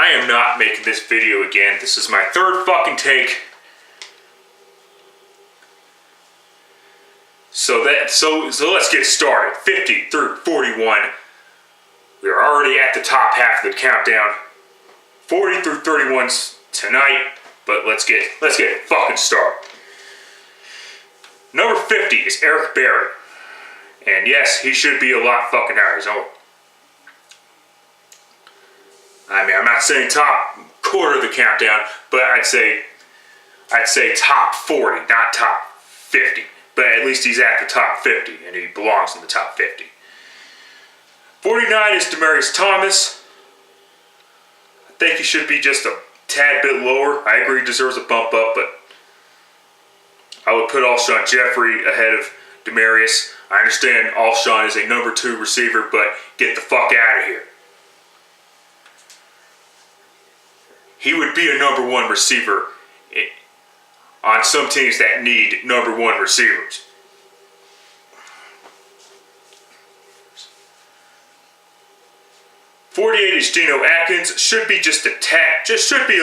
I am not making this video again. This is my third fucking take. So let's get started. 50 through 41. We are already at the top half of the countdown. 40 through 31's tonight, but let's get fucking started. Number 50 is Eric Berry. And yes, he should be a lot fucking higher. I'm not saying top quarter of the countdown, but I'd say top 40, not top 50. But at least he's at the top 50, and he belongs in the top 50. 49 is Demaryius Thomas. I think he should be just a tad bit lower. I agree he deserves a bump up, but I would put Alshon Jeffrey ahead of Demaryius. I understand Alshon is a number 2 receiver, but get the fuck out of here. He would be a number 1 receiver on some teams that need number 1 receivers. '48 is Geno Atkins. Should be just a tad. Just should be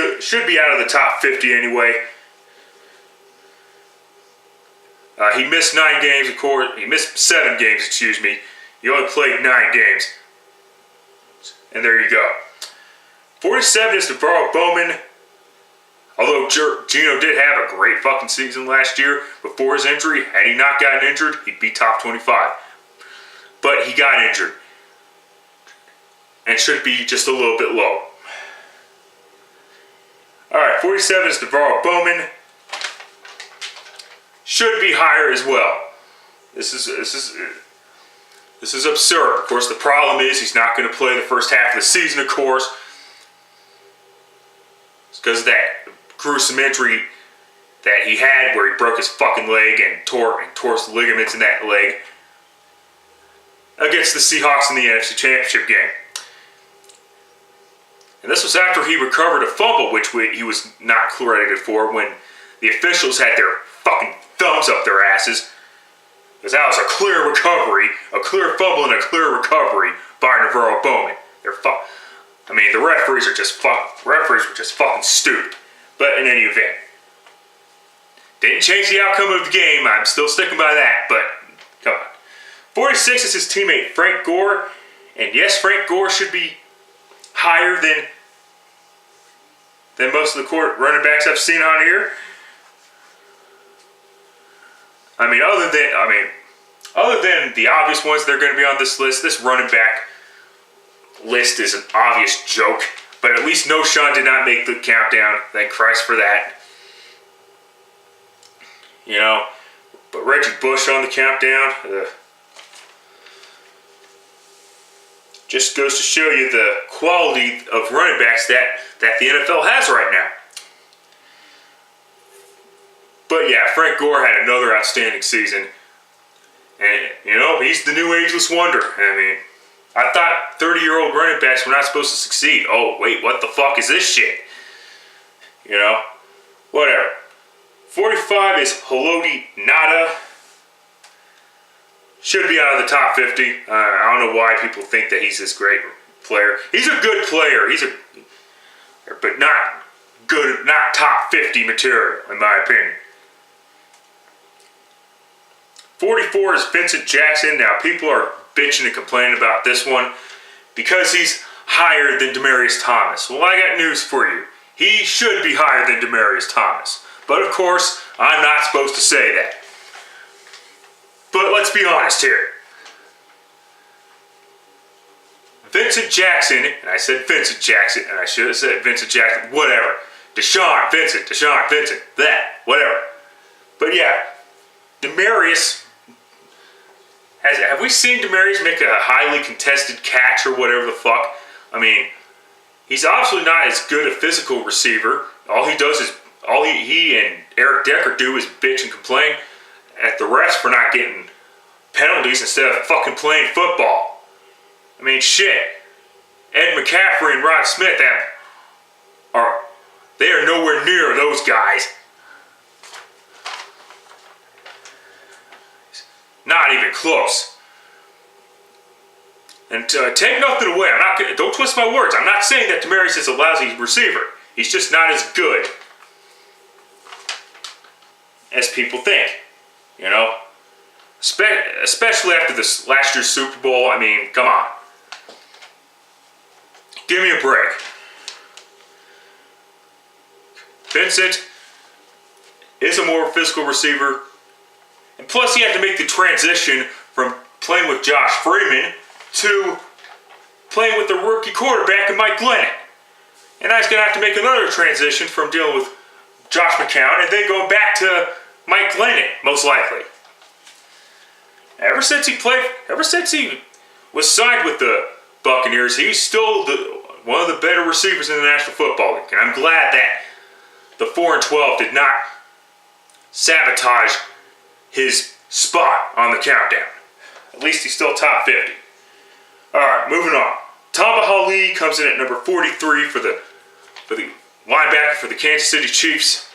out of the top 50 anyway. He missed 9 games, of course. He missed 7 games, excuse me. He only played 9 games. And there you go. 47 is NaVorro Bowman. Although Geno did have a great fucking season last year before his injury. Had he not gotten injured, he'd be top 25. But he got injured. And should be just a little bit low. Alright, 47 is NaVorro Bowman. Should be higher as well. This is absurd. Of course, the problem is he's not going to play the first half of the season, of course. It's because of that gruesome injury that he had where he broke his fucking leg and tore the ligaments in that leg against the Seahawks in the NFC Championship game. And this was after he recovered a fumble, which he was not credited for when the officials had their fucking thumbs up their asses. Because that was a clear recovery, a clear fumble and a clear recovery by NaVorro Bowman. The referees were just fucking stupid. But in any event, didn't change the outcome of the game. I'm still sticking by that, but come on. 46 is his teammate Frank Gore. And yes, Frank Gore should be higher than most of the running backs I've seen on here. Other than the obvious ones that are going to be on this list, this running back list is an obvious joke. But at least Knowshon did not make the countdown. Thank Christ for that. But Reggie Bush on the countdown. Just goes to show you the quality of running backs that the NFL has right now. But yeah, Frank Gore had another outstanding season. And, he's the new ageless wonder. I thought 30-year-old running backs were not supposed to succeed. Oh, wait, what the fuck is this shit? Whatever. 45 is Haloti Ngata. Should be out of the top 50. I don't know why people think that he's this great player. He's a good player. But not good, not top 50 material, in my opinion. 44 is Vincent Jackson. Now, people are bitching and complaining about this one because he's higher than Demaryius Thomas. Well, I got news for you. He should be higher than Demaryius Thomas. But, of course, I'm not supposed to say that. But let's be honest here. Vincent Jackson, and I said Vincent Jackson, and I should have said Vincent Jackson, whatever. Deshaun, Vincent, that, whatever. But yeah, Demaryius, have we seen Demaryius make a highly contested catch or whatever the fuck? He's obviously not as good a physical receiver. All he and Eric Decker do is bitch and complain at the refs for not getting penalties instead of fucking playing football. Shit. Ed McCaffrey and Rod Smith they are nowhere near those guys. Not even close. And take nothing away. Don't twist my words. I'm not saying that Demaryius is a lousy receiver. He's just not as good as people think. You know? Especially after this last year's Super Bowl. I mean, come on. Give me a break. Vincent is a more physical receiver. And plus, he had to make the transition from playing with Josh Freeman to playing with the rookie quarterback in Mike Glennon. And now he's going to have to make another transition from dealing with Josh McCown and then going back to Mike Glennon, most likely. Ever since he was signed with the Buccaneers, he's still one of the better receivers in the National Football League. And I'm glad that the 4-12 did not sabotage his spot on the countdown. At least he's still top 50. Alright, moving on. Tamba Hali comes in at number 43 for the linebacker for the Kansas City Chiefs.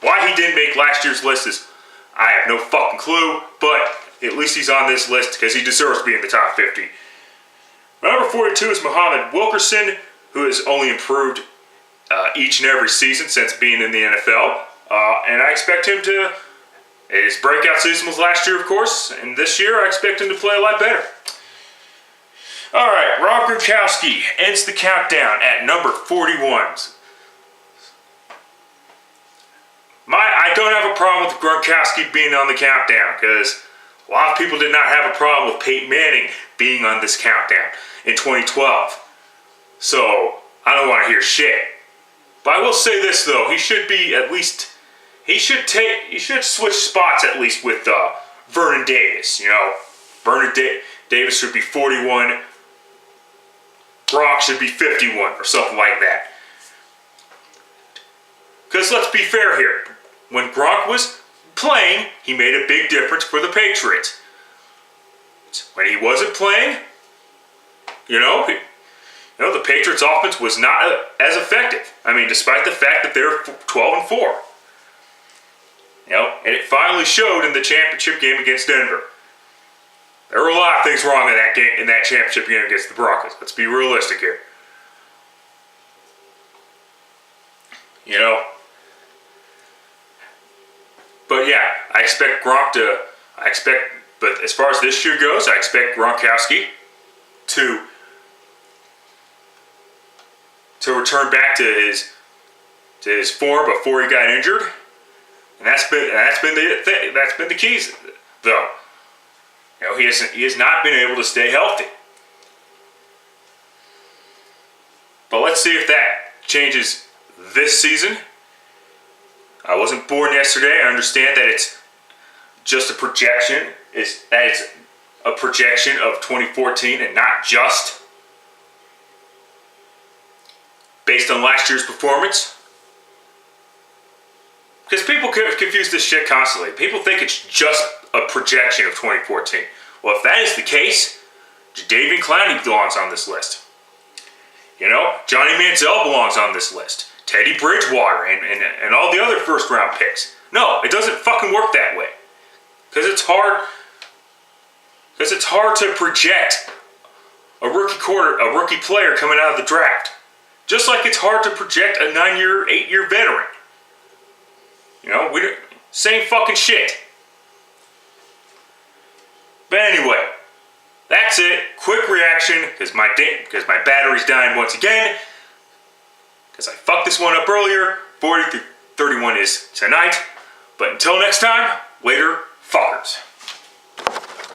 Why he didn't make last year's list is I have no fucking clue, but at least he's on this list because he deserves to be in the top 50. Number 42 is Muhammad Wilkerson, who has only improved each and every season since being in the NFL. And I expect him to, his breakout season was last year, of course, and this year I expect him to play a lot better. Alright, Rob Gronkowski ends the countdown at number 41. I don't have a problem with Gronkowski being on the countdown because a lot of people did not have a problem with Peyton Manning being on this countdown in 2012. So, I don't want to hear shit. But I will say this though, he should switch spots at least with Vernon Davis, you know. Vernon Davis should be 41, Gronk should be 51 or something like that. Because let's be fair here, when Gronk was playing, he made a big difference for the Patriots. When he wasn't playing, the Patriots' offense was not as effective. I mean, despite the fact that they're 12-4. And it finally showed in the championship game against Denver. There were a lot of things wrong in that game, in that championship game against the Broncos. Let's be realistic here. But yeah, but as far as this year goes, I expect Gronkowski to return back to his form before he got injured, and that's been the keys though. He has not been able to stay healthy. But let's see if that changes this season. I wasn't born yesterday. I understand that it's just a projection. It's a projection of 2014 and not just based on last year's performance. Because people confuse this shit constantly. People think it's just a projection of 2014. Well, if that is the case, Jadeveon Clowney belongs on this list. Johnny Manziel belongs on this list. Teddy Bridgewater and all the other first round picks. No, it doesn't fucking work that way. Because it's hard to project a rookie player coming out of the draft. Just like it's hard to project a 8-year veteran. Same fucking shit. But anyway, that's it. Quick reaction because my battery's dying once again. Because I fucked this one up earlier. 40-31 is tonight. But until next time, later.